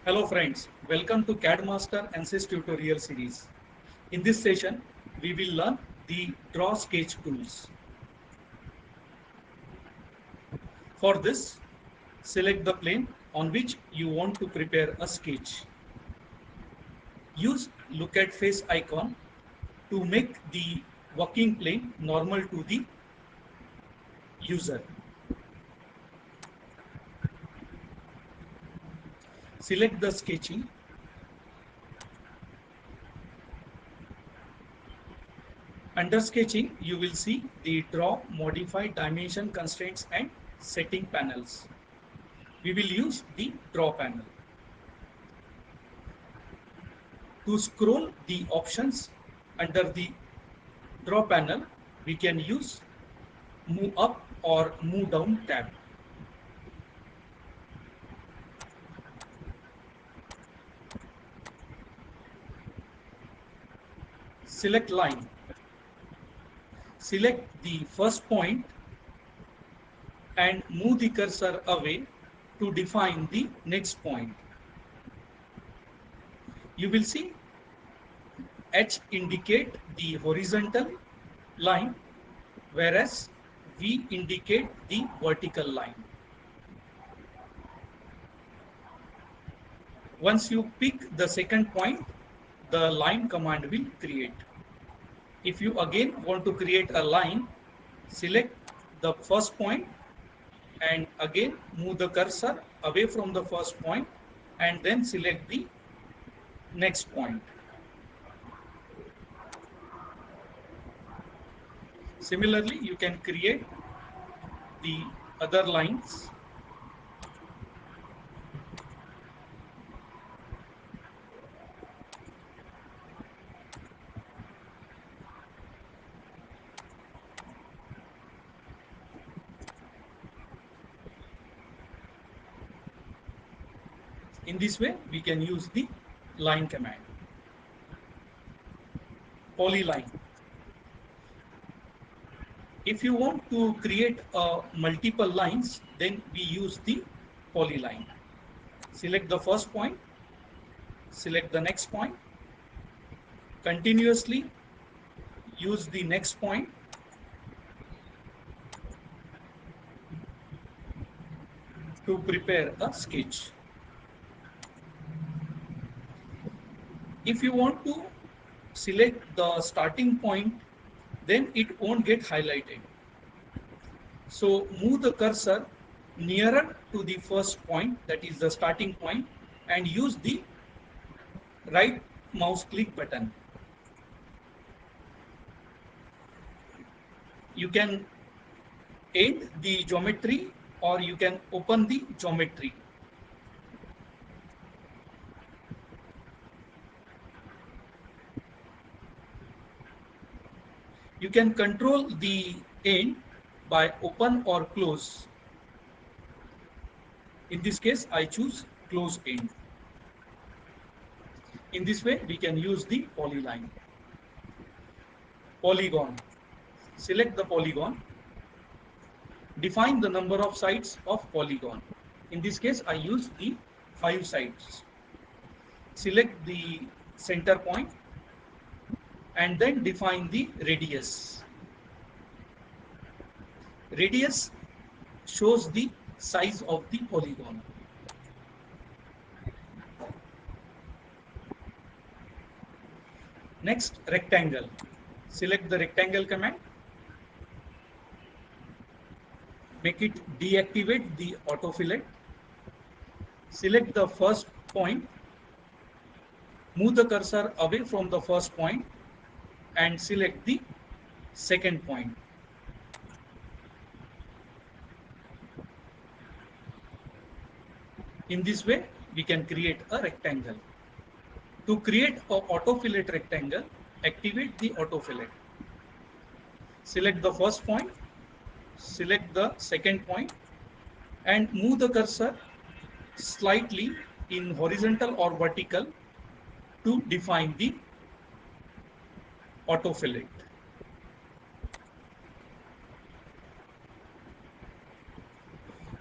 Hello friends, welcome to CAD Master ANSYS tutorial series. In this session, we will learn the Draw Sketch tools. For this, select the plane on which you want to prepare a sketch. Use Look at Face icon to make the working plane normal to the user. Select the sketching. Under sketching, you will see the draw, modify, dimension constraints and setting panels. We will use the draw panel. To scroll the options under the draw panel, we can use move up or move down tab. Select line. Select the first point and move the cursor away to define the next point. You will see H indicate the horizontal line, whereas V indicate the vertical line. Once you pick the second point, the line command will create. If you again want to create a line, select the first point and again move the cursor away from the first point and then select the next point. Similarly, you can create the other lines. In this way, we can use the line command. Polyline. If you want to create multiple lines, then we use the polyline. Select the first point, select the next point, continuously use the next point, to prepare a sketch. If you want to select the starting point, then it won't get highlighted. So move the cursor nearer to the first point, that is the starting point, and use the right mouse click button. You can end the geometry or you can open the geometry. You can control the end by open or close. In this case, I choose close end. In this way, we can use the polyline. Polygon. Select the polygon. Define the number of sides of polygon. In this case, I use the 5 sides. Select the center point and then define the radius. Radius shows the size of the polygon. Next, rectangle. Select the rectangle command. Make it deactivate the auto fillet. Select the first point. Move the cursor away from the first point and select the second point. In this way, we can create a rectangle. To create an auto fillet rectangle, activate the auto fillet. Select the first point, select the second point, and move the cursor slightly in horizontal or vertical to define the auto fillet.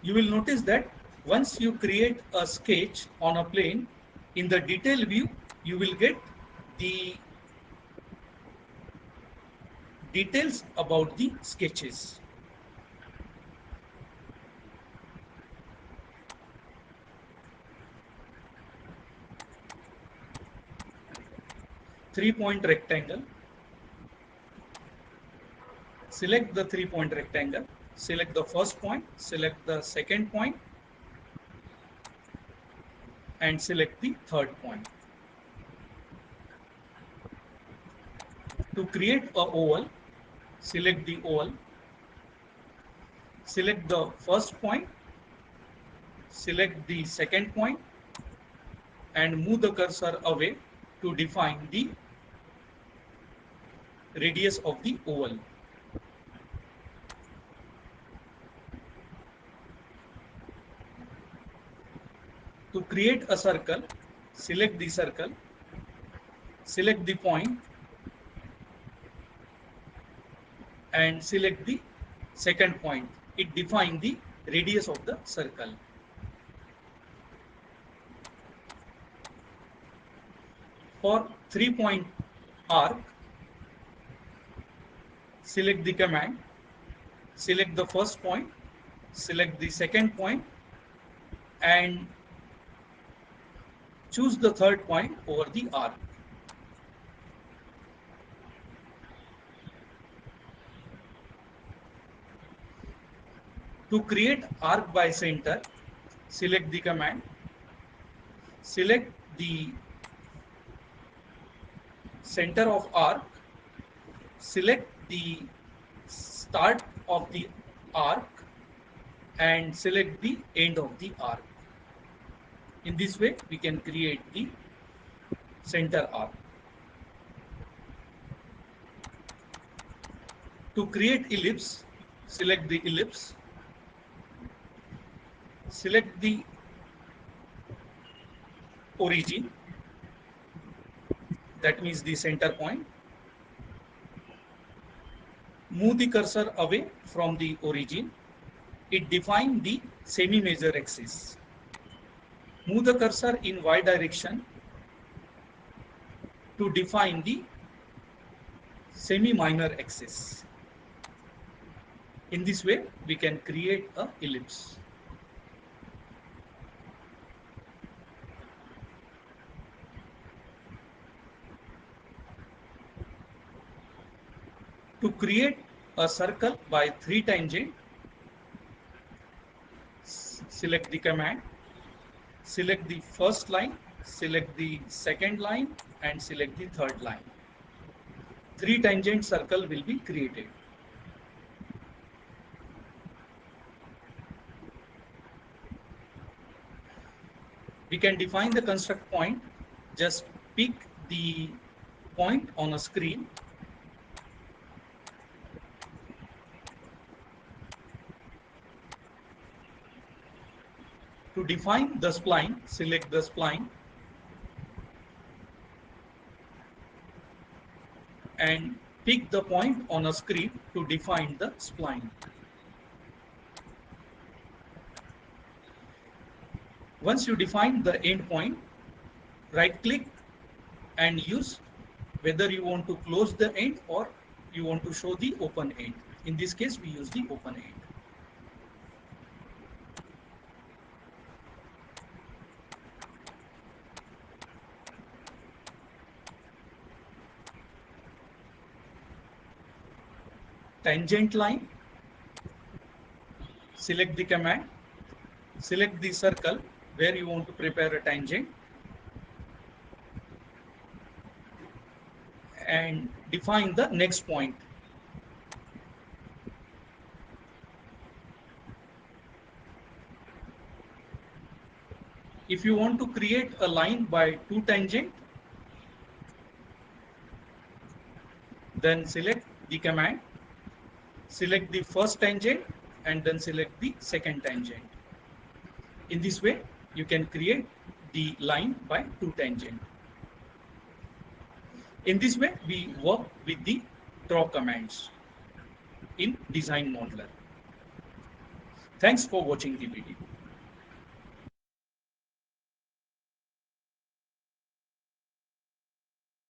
You will notice that Once you create a sketch on a plane, in the detail view, you will get the details about the sketches. Three-point rectangle. Select the three-point rectangle. Select the first point, select the second point, and select the third point. To create a oval, select the oval. Select the first point, select the second point, and move the cursor away to define the radius of the oval. To create a circle, select the circle, select the point, and select the second point. It defines the radius of the circle. For 3-point arc, select the command, select the first point, select the second point, and choose the third point over the arc. To create arc by center, select the command, select the center of arc, select the start of the arc, and select the end of the arc. In this way, we can create the center arc. To create ellipse, select the ellipse, select the origin, that means the center point. Move the cursor away from the origin. It defines the semi-major axis. Move the cursor in y direction to define the semi-minor axis. In this way, we can create a ellipse. To create a circle by 3 tangent, select the command, select the first line, select the second line, and select the third line. 3 tangent circle will be created. We can define the construct point. Just pick the point on a screen. To define the spline, select the spline and pick the point on a screen to define the spline. Once you define the end point, right click and use whether you want to close the end or you want to show the open end. In this case, we use the open end. Tangent line, select the command, select the circle where you want to prepare a tangent and define the next point. If you want to create a line by 2 tangent, then select the command, select the first tangent and then select the second tangent. In this way, you can create the line by 2 tangent. In this way, we work with the draw commands in Design Modeler. Thanks for watching the video.